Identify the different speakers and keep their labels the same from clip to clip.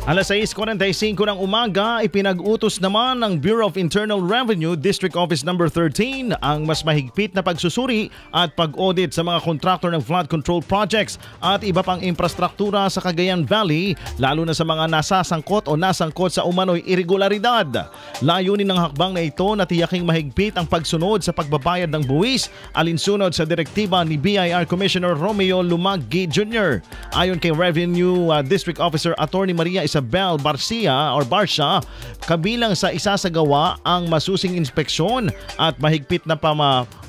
Speaker 1: Alas 6:45 ng umaga, ipinag-utos naman ng Bureau of Internal Revenue District Office No. 13 ang mas mahigpit na pagsusuri at pag-audit sa mga kontraktor ng flood control projects at iba pang infrastruktura sa Cagayan Valley, lalo na sa mga nasasangkot o nasangkot sa umano'y irregularidad. Layunin ng hakbang na ito na tiyaking mahigpit ang pagsunod sa pagbabayad ng buwis alinsunod sa direktiba ni BIR Commissioner Romeo Lumaggi Jr. Ayon kay Revenue District Officer Attorney Maria Isabel Barcia, kabilang sa isasagawa ang masusing inspeksyon at mahigpit na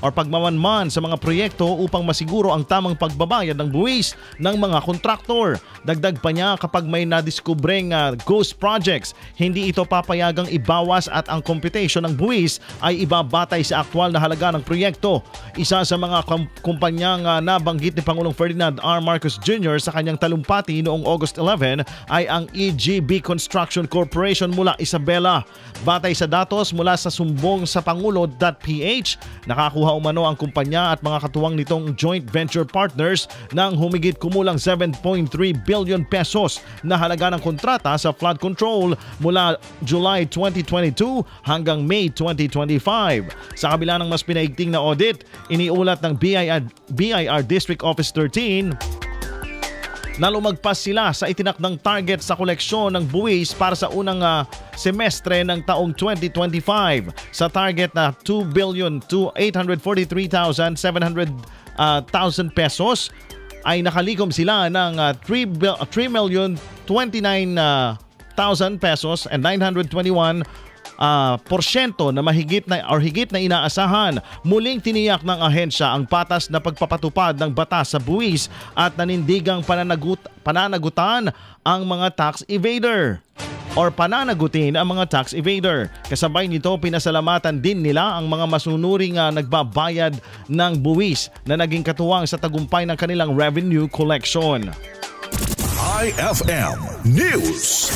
Speaker 1: pagmamanman sa mga proyekto upang masiguro ang tamang pagbabayad ng buwis ng mga kontraktor. Dagdag pa niya, kapag may nadiskubreng ghost projects, hindi ito papayagang ibawas at ang computation ng buwis ay ibabatay sa aktwal na halaga ng proyekto. Isa sa mga kumpanyang nabanggit ni Pangulong Ferdinand R. Marcos Jr. sa kanyang talumpati noong August 11 ay ang EGB Construction Corporation mula Isabela. Batay sa datos mula sa sumbong sa pangulo.ph, nakakuha umano ang kumpanya at mga katuwang nitong joint venture partners ng humigit kumulang 7.3 billion pesos na halaga ng kontrata sa flood control mula July 2022 hanggang May 2025. Sa kabila ng mas pinaigting na audit, iniulat ng BIR District Office 13 na lumagpas sila sa itinakdang target sa koleksyon ng buwis para sa unang semestre ng taong 2025. Sa target na 2,843,700,000 pesos ay nakalikom sila ng 3,029,000 pesos and 921 porsyento na higit na inaasahan. Muling tiniyak ng ahensya ang patas na pagpapatupad ng batas sa buwis at nanindigang pananagutan ang mga tax evader or pananagutin ang mga tax evader. Kasabay nito, pinasalamatan din nila ang mga masunuring nagbabayad ng buwis na naging katuwang sa tagumpay ng kanilang revenue collection.
Speaker 2: IFM News.